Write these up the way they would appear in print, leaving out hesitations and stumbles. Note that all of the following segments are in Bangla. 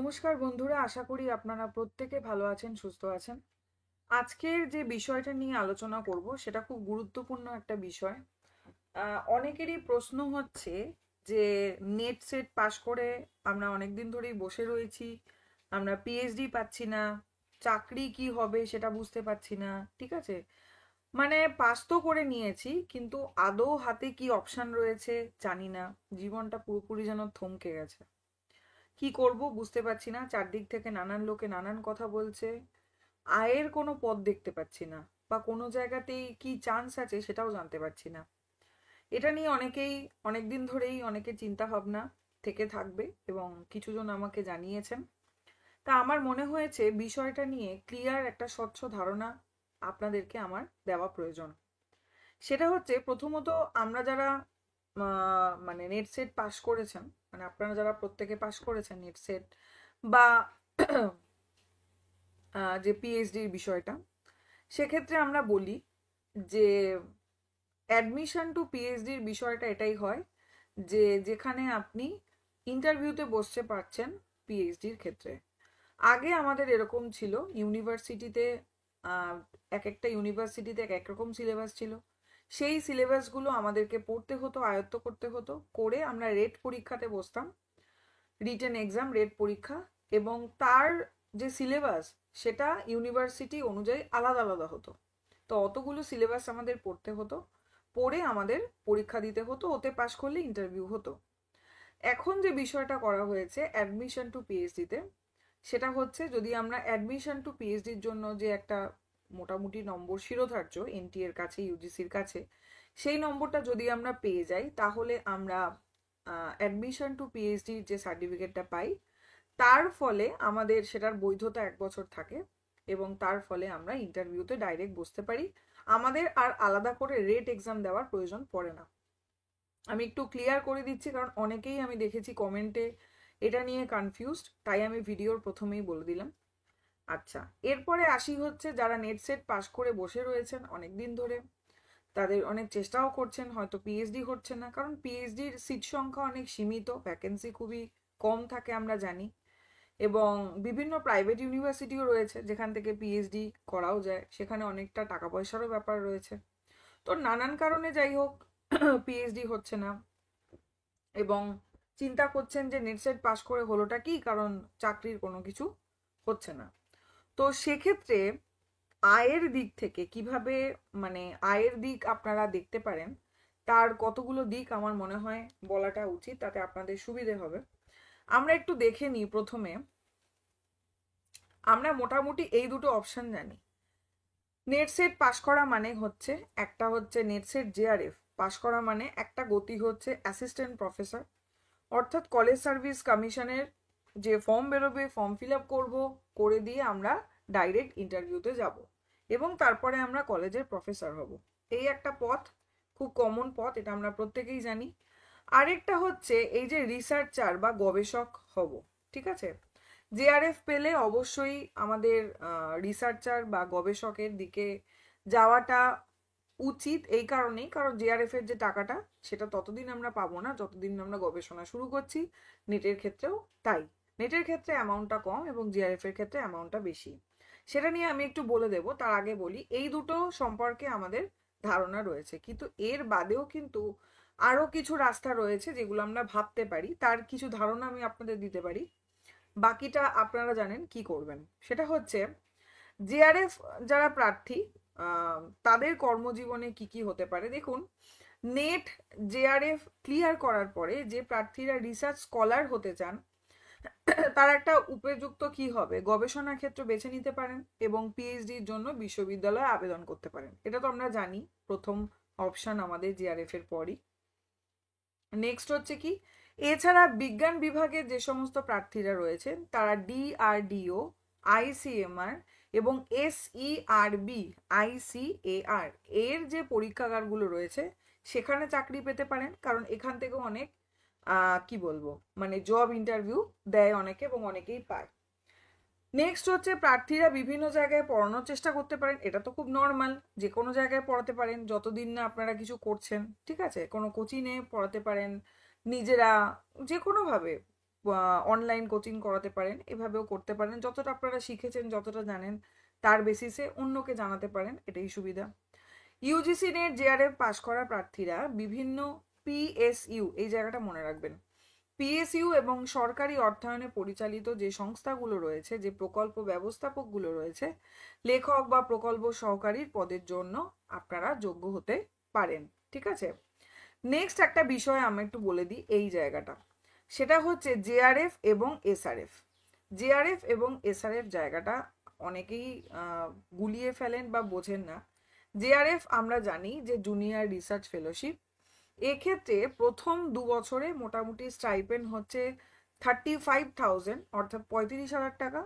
নমস্কার বন্ধুরা, আশা করি আপনারা প্রত্যেকে ভালো আছেন, সুস্থ আছেন। আজকের যে বিষয়টা নিয়ে আলোচনা করব সেটা খুব গুরুত্বপূর্ণ একটা বিষয়। অনেকেরই প্রশ্ন হচ্ছে যে নেট সেট পাশ করে আমরা অনেকদিন ধরেই বসে রয়েছি, আমরা পিএইচডি পাচ্ছি না, চাকরি কি হবে সেটা বুঝতে পারছি না। ঠিক আছে, মানে পাস তো করে নিয়েছি কিন্তু আদৌ হাতে কি অপশন রয়েছে জানি না। জীবনটা পুরোপুরি যেন থমকে গেছে। কি করব বুঝতে পারছি না, চারদিক থেকে নানান লোকে নানান কথা বলছে। আয়ের কোনো পথ দেখতে পাচ্ছি না, বা কোনো জায়গাতেই কি চান্স আছে সেটাও জানতে পারছি না। এটা নিয়ে অনেকেই অনেকদিন ধরেই অনেকের চিন্তা ভাবনা থেকে থাকবে এবং কিছুজন আমাকে জানিয়েছেন। তা আমার মনে হয়েছে বিষয়টা নিয়ে ক্লিয়ার একটা স্বচ্ছ ধারণা আপনাদেরকে আমার দেওয়া প্রয়োজন। সেটা হচ্ছে, প্রথমত আমরা যারা মানে নেট সেট পাশ করেছেন, মানে আপনারা যারা প্রত্যেকে পাশ করেছেন নেট সেট বা যে পিএইচডির বিষয়টা, সেক্ষেত্রে আমরা বলি যে অ্যাডমিশন টু পিএইচডির বিষয়টা এটাই হয় যে যেখানে আপনি ইন্টারভিউতে বসতে পারছেন পিএইচডির ক্ষেত্রে। আগে আমাদের এরকম ছিল, ইউনিভার্সিটিতে এক একটা ইউনিভার্সিটিতে এক এক রকম সিলেবাস ছিল। সেই সিলেবাসগুলো আমাদেরকে পড়তে হতো, আয়ত্ত করতে হতো, করে আমরা রেট পরীক্ষাতে বসতাম। রিটেন এক্সাম, রেট পরীক্ষা, এবং তার যে সিলেবাস সেটা ইউনিভার্সিটি অনুযায়ী আলাদা আলাদা হতো। তো অতগুলো সিলেবাস আমাদের পড়তে হতো, পড়ে আমাদের পরীক্ষা দিতে হতো, ওতে পাশ করলে ইন্টারভিউ হতো। এখন যে বিষয়টা করা হয়েছে অ্যাডমিশন টু পিএইচডিতে, সেটা হচ্ছে যদি আমরা অ্যাডমিশন টু পিএইচডির জন্য যে একটা মোটামুটি নম্বর শিরোধার্য এনটি এর কাছে, ইউজিসির কাছে, সেই নম্বরটা যদি আমরা পেয়ে যাই তাহলে আমরা অ্যাডমিশন টু পিএইচডির যে সার্টিফিকেটটা পাই, তার ফলে আমাদের সেটার বৈধতা 1 বছর থাকে এবং তার ফলে আমরা ইন্টারভিউতে ডাইরেক্ট বসতে পারি। আমাদের আর আলাদা করে রেট এক্সাম দেওয়ার প্রয়োজন পড়ে না। আমি একটু ক্লিয়ার করে দিচ্ছি কারণ অনেকেই আমি দেখেছি কমেন্টে এটা নিয়ে কনফিউজড, তাই আমি ভিডিওর প্রথমেই বলে দিলাম। আচ্ছা, এরপরে আসি হচ্ছে যারা নেট সেট পাশ করে বসে রয়েছেন অনেক দিন ধরে, তাদের অনেক চেষ্টাও করছেন, হয়তো পিএইচডি হচ্ছে না কারণ পিএইচডির সিট সংখ্যা অনেক সীমিত, ভ্যাকেন্সি খুবই কম থাকে আমরা জানি। এবং বিভিন্ন প্রাইভেট ইউনিভার্সিটিও রয়েছে যেখান থেকে পিএইচডি করাও যায়, সেখানে অনেকটা টাকা পয়সারও ব্যাপার রয়েছে। তো নানান কারণে যাই হোক পিএইচডি হচ্ছে না, এবং চিন্তা করছেন যে নেট সেট পাস করে হলোটা কি, কারণ চাকরির কোনো কিছু হচ্ছে না। তো সেক্ষেত্রে আয়ের দিক থেকে কিভাবে, মানে আয়ের দিক আপনারা দেখতে পারেন, তার কতগুলো দিক আমার মনে হয় বলাটা উচিত, তাতে আপনাদের সুবিধে হবে। আমরা একটু দেখে নিই। প্রথমে আমরা মোটামুটি এই দুটো অপশন জানি। নেট সেট পাশ করা মানে হচ্ছে, একটা হচ্ছে নেট সেট জেআরএফ পাশ করা মানে একটা গতি হচ্ছে অ্যাসিস্ট্যান্ট প্রফেসর, অর্থাৎ কলেজ সার্ভিস কমিশনের যে ফর্ম বেরোবে, ফর্ম ফিল আপ করবো, করে দিয়ে আমরা ডাইরেক্ট ইন্টারভিউতে যাব এবং তারপরে আমরা কলেজের প্রফেসর হব। এই একটা পথ, খুব কমন পথ, এটা আমরা প্রত্যেকেই জানি। আরেকটা হচ্ছে এই যে রিসার্চার বা গবেষক হব। ঠিক আছে, জেআরএফ পেলে অবশ্যই আমাদের রিসার্চার বা গবেষকের দিকে যাওয়াটা উচিত, এই কারণেই কারণ জেআরএফ এর যে টাকাটা সেটা ততদিন আমরা পাবো না যতদিন আমরা গবেষণা শুরু করছি। নেটের ক্ষেত্রেও তাই, নেটের ক্ষেত্রে অ্যামাউন্টটা কম এবং জিআরএফ এর ক্ষেত্রে অ্যামাউন্টটা বেশি। সেটা নিয়ে আমি একটু বলে দেব, তার আগে বলি এই দুটো সম্পর্কে আমাদের ধারণা রয়েছে, কিন্তু এর বাদেও কিন্তু আরো কিছু রাস্তা রয়েছে যেগুলো আমরা ভাবতে পারি, তার কিছু ধারণা আমি আপনাদের দিতে পারি। বাকিটা আপনারা জানেন কি করবেন। সেটা হচ্ছে জেআরএফ যারা প্রার্থী, তাদের কর্মজীবনে কি কি হতে পারে দেখুন। নেট জেআরএফ ক্লিয়ার করার পরে যে প্রার্থীরা রিসার্চ স্কলার হতে চান, তার একটা উপযুক্ত কি হবে, গবেষণা ক্ষেত্র বেছে নিতে পারেন এবং পিএইচডির জন্য বিশ্ববিদ্যালয়ে আবেদন করতে পারেন। এটা তো আমরা জানি প্রথম অপশন আমাদের জেআরএফ এর পরই। নেক্সট হচ্ছে কি, এছাড়া বিজ্ঞান বিভাগের যে সমস্ত প্রার্থীরা রয়েছেন তারা ডিআরডিও, আইসিএমআর এবং এসইআরবি, আইসিএআর এর যে পরীক্ষাগারগুলো রয়েছে সেখানে চাকরি পেতে পারেন, কারণ এখান থেকেও অনেক কি বলবো, মানে জব ইন্টারভিউ দেয় অনেকে এবং অনেকেই পায়। নেক্সট হচ্ছে প্রার্থীরা বিভিন্ন জায়গায় পড়ানোর চেষ্টা করতে পারেন, এটা তো খুব নর্মাল, যে কোনো জায়গায় পড়াতে পারেন যতদিন না আপনারা কিছু করছেন। ঠিক আছে, কোনো কোচিংয়ে পড়াতে পারেন, নিজেরা যে কোনোভাবে অনলাইন কোচিং করাতে পারেন, এভাবেও করতে পারেন। যতটা আপনারা শিখেছেন, যতটা জানেন, তার বেসিসে অন্যকে জানাতে পারেন, এটাই সুবিধা। ইউজিসি নেট জেআরএফ পাশ করা প্রার্থীরা বিভিন্ন পিএসইউ, এই জায়গাটা মনে রাখবেন, পিএসইউ এবং সরকারি অর্থায়নে পরিচালিত যে সংস্থাগুলো রয়েছে, যে প্রকল্প ব্যবস্থাপকগুলো রয়েছে, লেখক বা প্রকল্প সহকারীর পদের জন্য আপনারা যোগ্য হতে পারেন। ঠিক আছে, নেক্সট একটা বিষয় আমি একটু বলে দিই এই জায়গাটা, সেটা হচ্ছে জেআরএফ এবং এসআরএফ। জেআরএফ এবং এসআরএফ জায়গাটা অনেকেই গুলিয়ে ফেলেন বা বোঝেন না। জেআরএফ আমরা জানি যে জুনিয়র রিসার্চ ফেলোশিপ, এক্ষেত্রে প্রথম 2 বছরে মোটামুটি স্টাইপেন্ড হচ্ছে 35,000, অর্থাৎ 35,000 টাকা।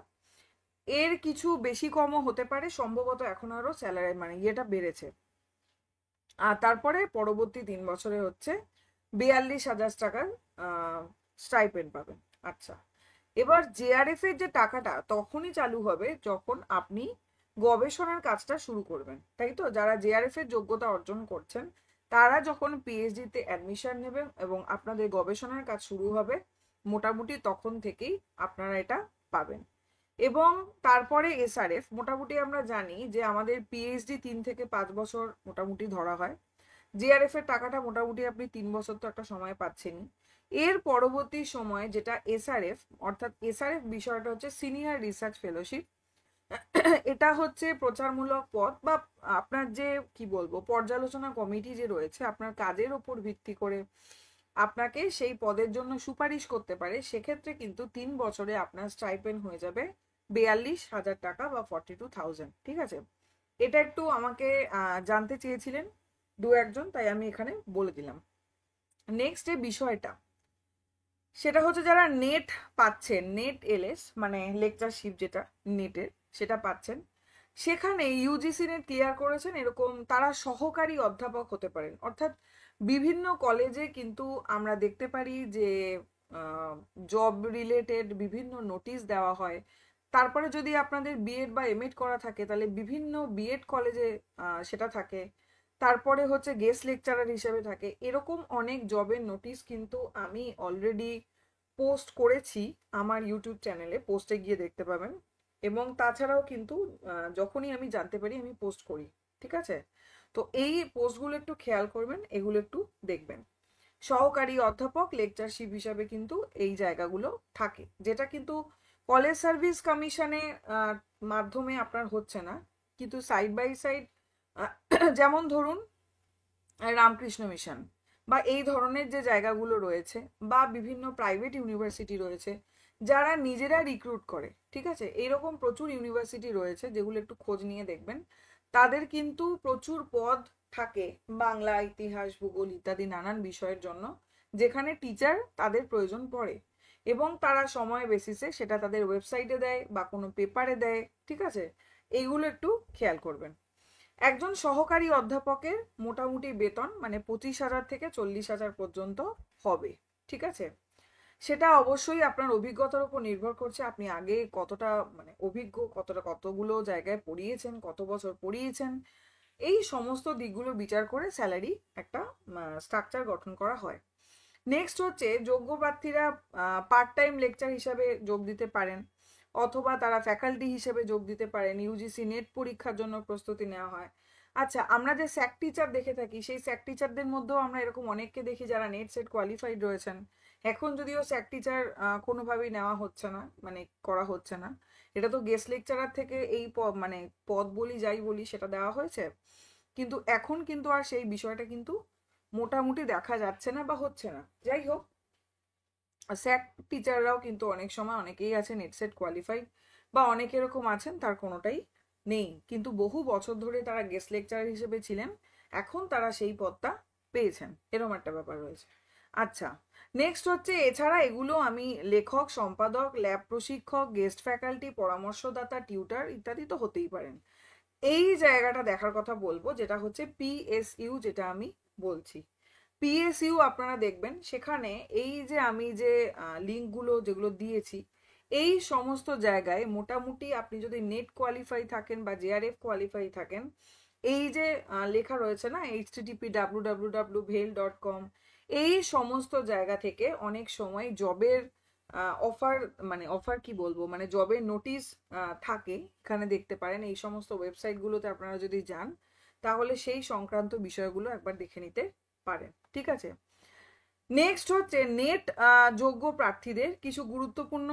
এর কিছু বেশি কমও হতে পারে, সম্ভবত এখন আরো স্যালারি মানে ইয়েটা বেড়েছে। আর তারপরে পরবর্তী 3 বছরে হচ্ছে 42,000 টাকার স্টাইপেন্ড পাবেন। আচ্ছা, এবার জেআরএফ এর যে টাকাটা তখনই চালু হবে যখন আপনি গবেষণার কাজটা শুরু করবেন, তাই তো? যারা জেআরএফ এর যোগ্যতা অর্জন করছেন তারা যখন পিএইচডি তে অ্যাডমিশন নেবেন এবং আপনাদের গবেষণার কাজ শুরু হবে, মোটামুটি তখন থেকেই আপনারা এটা পাবেন। এবং তারপরে এসআরএফ, মোটামুটি আমরা জানি যে আমাদের পিএইচডি 3 থেকে 5 বছর মোটামুটি ধরা হয়। জেআরএফ এর টাকাটা মোটামুটি আপনি 3 বছর তো একটা সময় পাচ্ছেনই। এর পরবর্তী সময় যেটা এসআরএফ, অর্থাৎ এসআরএফ বিষয়টা হচ্ছে সিনিয়র রিসার্চ ফেলোশিপ। এটা হচ্ছে প্রচারমূলক পদ বা আপনার যে কি বলবো পর্যালোচনা কমিটি যে রয়েছে আপনার কাজের ওপর ভিত্তি করে আপনাকে সেই পদের জন্য সুপারিশ করতে পারে। সেক্ষেত্রে কিন্তু 3 বছরে আপনার স্টাইপেন্ড হয়ে যাবে 42,000 টাকা বা 42,000। ঠিক আছে, এটা একটু আমাকে জানতে চেয়েছিলেন 2-1 জন, তাই আমি এখানে বলে দিলাম। নেক্সট যে বিষয়টা, সেটা হচ্ছে যারা নেট পাচ্ছেন, নেট এলএস মানে লেকচারশিপ যেটা নেটের, সেটা পাচ্ছেন, সেখানে ইউজিসি নেট ক্লিয়ার করেছেন এরকম তারা সহকারী অধ্যাপক হতে পারেন। অর্থাৎ বিভিন্ন কলেজে কিন্তু আমরা দেখতে পারি যে জব রিলেটেড বিভিন্ন নোটিশ দেওয়া হয়। তারপরে যদি আপনাদের বিএড বা এমএড করা থাকে তাহলে বিভিন্ন বিএড কলেজে সেটা থাকে। তারপরে হচ্ছে গেস্ট লেকচারার হিসেবে থাকে। এরকম অনেক জবের নোটিশ কিন্তু আমি অলরেডি পোস্ট করেছি আমার ইউটিউব চ্যানেলে, পোস্টে গিয়ে দেখতে পাবেন। এবং তাছাড়াও কিন্তু যখনই আমি জানতে পারি আমি পোস্ট করি। ঠিক আছে, তো এই পোস্টগুলো একটু খেয়াল করবেন, এগুলো একটু দেখবেন। সহকারী অধ্যাপক লেকচারশিপ হিসাবে কিন্তু এই জায়গাগুলো থাকে, যেটা কিন্তু কলেজ সার্ভিস কমিশনে মাধ্যমে আপনার হচ্ছে না, কিন্তু সাইড বাই সাইড যেমন ধরুন রামকৃষ্ণ মিশন বা এই ধরনের যে জায়গাগুলো রয়েছে বা বিভিন্ন প্রাইভেট ইউনিভার্সিটি রয়েছে যারা নিজেরা রিক্রুট করে, ঠিক আছে, এইরকম প্রচুর ইউনিভার্সিটি রয়েছে যেগুলো একটু খোঁজ নিয়ে দেখবেন। তাদের কিন্তু প্রচুর পদ থাকে বাংলা, ইতিহাস, ভূগোল ইত্যাদি নানান বিষয়ের জন্য, যেখানে টিচার তাদের প্রয়োজন পড়ে এবং তারা সময় বেসিসে সেটা তাদের ওয়েবসাইটে দেয় বা কোনো পেপারে দেয়। ঠিক আছে, এইগুলো একটু খেয়াল করবেন। একজন সহকারী অধ্যাপকের মোটামুটি বেতন মানে 25,000 থেকে 40,000 পর্যন্ত হবে। ঠিক আছে, সেটা অবশ্যই আপনার অভিজ্ঞতার উপর নির্ভর করছে, আপনি আগে কতটা মানে অভিজ্ঞ, কতগুলো জায়গায় পড়িয়েছেন, কত বছর পড়িয়েছেন, এই সমস্ত দিকগুলো বিচার করে স্যালারি একটা স্ট্রাকচার গঠন করা হয়। নেক্সট হচ্ছে যোগ্য প্রার্থীরা পার্ট টাইম লেকচার হিসাবে যোগ দিতে পারেন অথবা তারা ফ্যাকাল্টি হিসেবে যোগ দিতে পারেন। ইউজিসি নেট পরীক্ষার জন্য প্রস্তুতি নেওয়া হয়। আচ্ছা, আমরা যে স্যাক টিচার দেখে থাকি সেই স্যাক টিচারদের মধ্যেও আমরা এরকম অনেককে দেখি যারা নেট সেট কোয়ালিফাইড রয়েছেন। এখন যদিও স্যাক টিচার কোনোভাবেই নেওয়া হচ্ছে না, মানে করা হচ্ছে না, এটা তো গেস্ট লেকচারার থেকে এই মানে পদ বলি যাই বলি সেটা দেওয়া হয়েছে, কিন্তু এখন কিন্তু আর সেই বিষয়টা কিন্তু মোটামুটি দেখা যাচ্ছে না বা হচ্ছে না। যাই হোক, স্যাক টিচাররাও কিন্তু অনেক সময় অনেকেই আছে নেট সেট কোয়ালিফাইড বা অনেক এরকম আছেন তার কোনোটাই নেই, কিন্তু বহু বছর ধরে তারা গেস্ট লেকচারার হিসেবে ছিলেন, এখন তারা সেই পদটা পেয়েছেন, এরকম একটা ব্যাপার রয়েছে। আচ্ছা, নেক্সট হচ্ছে এছাড়া এগুলো আমি লেখক, সম্পাদক, ল্যাব প্রশিক্ষক, গেস্ট ফ্যাকাল্টি, পরামর্শদাতা, টিউটার ইত্যাদি তো হতেই পারেন। এই জায়গাটা দেখার কথা বলবো যেটা হচ্ছে পিএসইউ, যেটা আমি বলছি। পিএসইউ আপনারা দেখবেন সেখানে এই যে আমি যে লিঙ্কগুলো যেগুলো দিয়েছি এই সমস্ত জায়গায় মোটামুটি আপনি যদি নেট কোয়ালিফাই থাকেন বা জেআরএফ কোয়ালিফাই থাকেন, এই যে লেখা রয়েছে না http://www.bhail.com, এই সমস্ত জায়গা থেকে অনেক সময় জবের অফার মানে অফার কি বলবো মানে জবের নোটিশ থাকে, এখানে দেখতে পারেন। এই সমস্ত ওয়েবসাইটগুলোতে আপনারা যদি যান তাহলে সেই সংক্রান্ত বিষয়গুলো একবার দেখে নিতে পারেন, ঠিক আছে। নেক্সট হচ্ছে নেট যোগ্য প্রার্থীদের কিছু গুরুত্বপূর্ণ,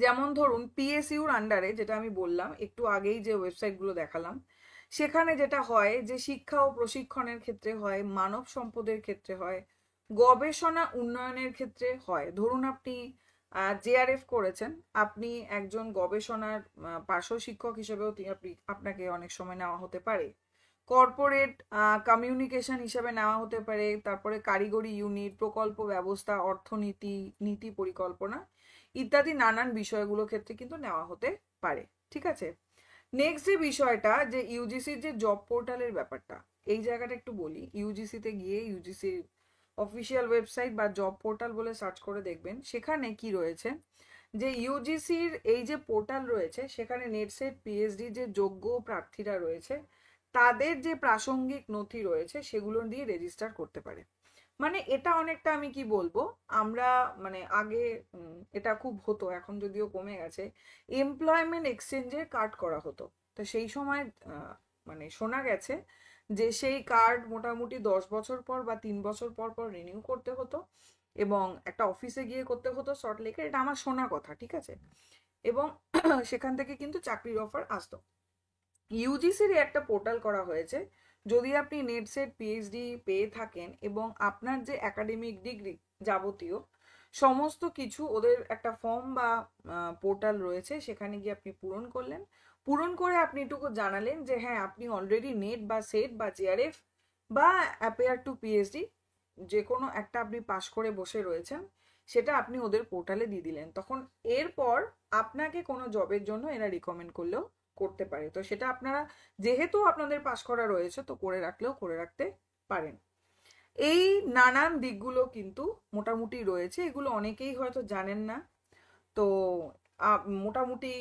যেমন ধরুন পিএসইউর আন্ডারে, যেটা আমি বললাম একটু আগেই যে ওয়েবসাইটগুলো দেখালাম, সেখানে যেটা হয় যে শিক্ষা ও প্রশিক্ষণের ক্ষেত্রে হয়, মানব সম্পদের ক্ষেত্রে হয়, গবেষণা উন্নয়নের ক্ষেত্রে হয়। ধরুন আপনি জেআরএফ করেছেন, আপনি একজন গবেষণার পার্শ্ব শিক্ষক হিসেবেও আপনাকে অনেক সময় নেওয়া হতে পারে। কর্পোরেট কমিউনিকেশন হিসেবে নেওয়া হতে পারে, তারপরে কারিগরি ইউনিট, প্রকল্প ব্যবস্থা, অর্থনীতি, নীতি পরিকল্পনা ইত্যাদি নানান বিষয়গুলোর ক্ষেত্রে কিন্তু নেওয়া হতে পারে, ঠিক আছে। নেক্সট যে বিষয়টা, যে ইউজিসির যে জব পোর্টালের ব্যাপারটা, এই জায়গাটা একটু বলি। ইউজিসিতে গিয়ে ইউজিসির অফিসিয়াল ওয়েবসাইট বা জব পোর্টাল বলে সার্চ করে দেখবেন, সেখানে কি রয়েছে, যে ইউজিসির এই যে পোর্টাল রয়েছে সেখানে নেটসেট পিএইচডি যে যোগ্য প্রার্থীরা রয়েছে তাদের যে প্রাসঙ্গিক নথি রয়েছে সেগুলো দিয়ে রেজিস্টার করতে পারে। মানে এটা অনেকটা আমি কি বলবো, আমরা মানে আগে এটা খুব হতো, এখন যদিও কমে গেছে, এমপ্লয়মেন্ট এক্সচেঞ্জে কার্ড করা হতো। তো সেই সময় মানে শোনা গেছে যে সেই কার্ড মোটামুটি 10 বছর পর বা 3 বছর পর পর রিনিউ করতে হতো, এবং একটা অফিসে গিয়ে করতে হতো সল্টলেকে, এটা আমার শোনা কথা, ঠিক আছে। এবং সেখান থেকে কিন্তু চাকরির অফার আসতো। ইউজিসির একটা পোর্টাল করা হয়েছে, যদি আপনি নেট সেট পিএইচডি পেয়ে থাকেন এবং আপনার যে একাডেমিক ডিগ্রি যাবতীয় সমস্ত কিছু, ওদের একটা ফর্ম বা পোর্টাল রয়েছে, সেখানে গিয়ে আপনি পূরণ করলেন, পূরণ করে আপনি এটুকু জানালেন যে হ্যাঁ আপনি অলরেডি নেট বা সেট বা জেআরএফ বা অ্যাপিয়ার টু পিএইচডি যে কোনো একটা আপনি পাশ করে বসে রয়েছেন, সেটা আপনি ওদের পোর্টালে দিয়ে দিলেন। তখন এরপর আপনাকে কোনো জবের জন্য এরা রিকমেন্ড করলেও করতে পারে। তো সেটা আপনারা যেহেতু আপনাদের পাস করা রয়েছে তো করে রাখলেও করে রাখতে পারেন। এই নানান দিকগুলো কিন্তু মোটামুটি রয়েছে, এগুলো অনেকেই হয়তো জানেন না। তো মোটামুটি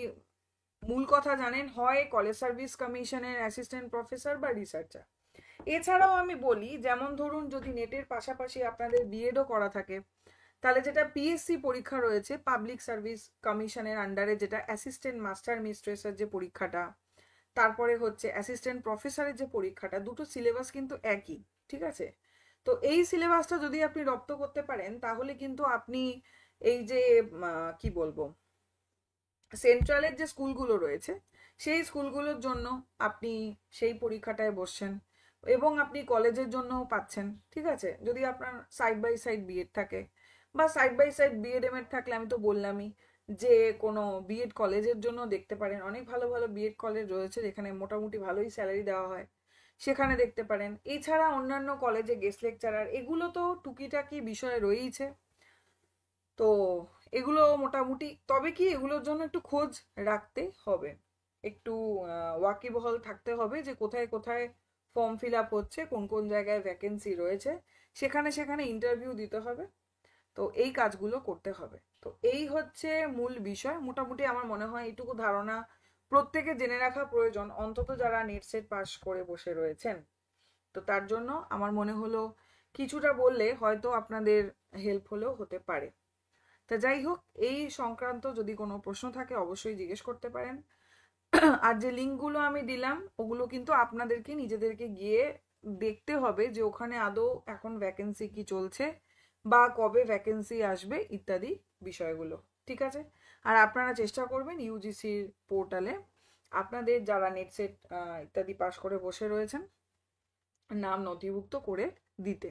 মূল কথা জানেন, হয় কলেজ সার্ভিস কমিশনের অ্যাসিস্ট্যান্ট প্রফেসর বা রিসার্চার। এছাড়াও আমি বলি, যেমন ধরুন যদি নেটের পাশাপাশি আপনাদের বিএডও করা থাকে, তাহলে যেটা পিএসসি পরীক্ষা রয়েছে পাবলিক সার্ভিস কমিশনের আন্ডারে, যেটা অ্যাসিস্ট্যান্ট মাস্টার মিস্ট্রেসের যে পরীক্ষাটা, তারপরে হচ্ছে অ্যাসিস্ট্যান্ট প্রফেসরের যে পরীক্ষাটা, দুটো সিলেবাস কিন্তু একই, ঠিক আছে। তো এই সিলেবাসটা যদি আপনি রপ্ত করতে পারেন তাহলে কিন্তু আপনি এই যে কি বলবো সেন্ট্রালের যে স্কুলগুলো রয়েছে সেই স্কুলগুলোর জন্য আপনি সেই পরীক্ষাটায় বসছেন, এবং আপনি কলেজের জন্যও পাচ্ছেন, ঠিক আছে, যদি আপনার সাইড বাই সাইড বিএড থাকে বা side by side BEd MEd থাকলে আমি তো বললামই যে কোনো বিএড কলেজের জন্য দেখতে পারেন। অনেক ভালো ভালো বিএড কলেজ রয়েছে যেখানে মোটামুটি ভালোই স্যালারি দেওয়া হয়, সেখানে দেখতে পারেন। এছাড়া অন্যান্য কলেজে গেস্ট লেকচারার, এগুলো তো টুকিটাকি বিষয় রয়েইছে। তো এগুলো মোটামুটি, তবে কি এগুলোর জন্য একটু খোঁজ রাখতে হবে, একটু ওয়াকিবহল থাকতে হবে যে কোথায় কোথায় ফর্ম ফিল আপ হচ্ছে, কোন কোন জায়গায় ভ্যাকেন্সি রয়েছে, সেখানে সেখানে ইন্টারভিউ দিতে হবে। তো এই কাজগুলো করতে হবে। তো এই হচ্ছে মূল বিষয়। মোটামুটি আমার মনে হয় এইটুকু ধারণা প্রত্যেকে জেনে রাখা প্রয়োজন, অন্তত যারা নেট সেট পাস করে বসে রয়েছেন। তো তার জন্য আমার মনে হলো কিছুটা বললে হয়তো আপনাদের হেল্প হলেও হতে পারে। তা যাই হোক, এই সংক্রান্ত যদি কোনো প্রশ্ন থাকে অবশ্যই জিজ্ঞেস করতে পারেন। আর যে লিঙ্কগুলো আমি দিলাম ওগুলো কিন্তু আপনাদেরকে নিজেদেরকে গিয়ে দেখতে হবে যে ওখানে আদৌ এখন ভ্যাকেন্সি কি চলছে বা কবে ভ্যাকেন্সি আসবে ইত্যাদি বিষয়গুলো, ঠিক আছে। আর আপনারা চেষ্টা করবেন ইউজিসির পোর্টালে আপনাদের যারা নেট সেট ইত্যাদি পাস করে বসে রয়েছেন নাম নথিভুক্ত করে দিতে,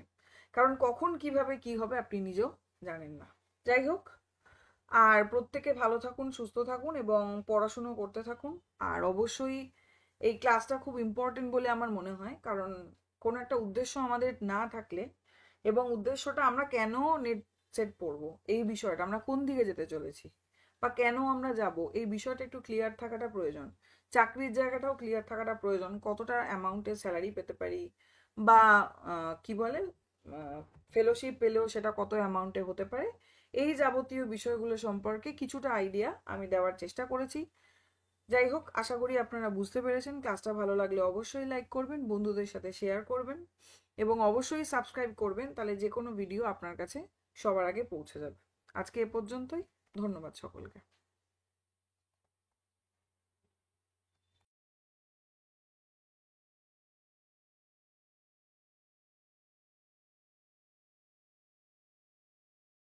কারণ কখন কিভাবে কি হবে আপনি নিজেও জানেন না। যাই হোক, আর প্রত্যেকে ভালো থাকুন, সুস্থ থাকুন এবং পড়াশুনো করতে থাকুন। আর অবশ্যই এই ক্লাসটা খুব ইম্পর্টেন্ট বলে আমার মনে হয়, কারণ কোনো একটা উদ্দেশ্য আমাদের না থাকলে, এবং উদ্দেশ্যটা আমরা কেন নেট সেট পড়বো এই বিষয়টা, আমরা কোন দিকে যেতে চলেছি বা কেন আমরা যাব, এই বিষয়টা একটু ক্লিয়ার থাকাটা প্রয়োজন। চাকরির জায়গাটাও ক্লিয়ার থাকাটা প্রয়োজন, কতটা অ্যামাউন্টের স্যালারি পেতে পারি, বা কি বলে ফেলোশিপ পেলেও সেটা কত অ্যামাউন্টে হতে পারে, এই যাবতীয় বিষয়গুলো সম্পর্কে কিছুটা আইডিয়া আমি দেওয়ার চেষ্টা করেছি। যাই হোক, আশা করি আপনারা বুঝতে পেরেছেন। ক্লাসটা ভালো লাগলে অবশ্যই লাইক করবেন, বন্ধুদের সাথে শেয়ার করবেন এবং অবশ্যই সাবস্ক্রাইব করবেন, তাহলে যে কোনো ভিডিও আপনার কাছে সবার আগে পৌঁছে যাবে। আজকে এ পর্যন্তই। ধন্যবাদ সকলকে।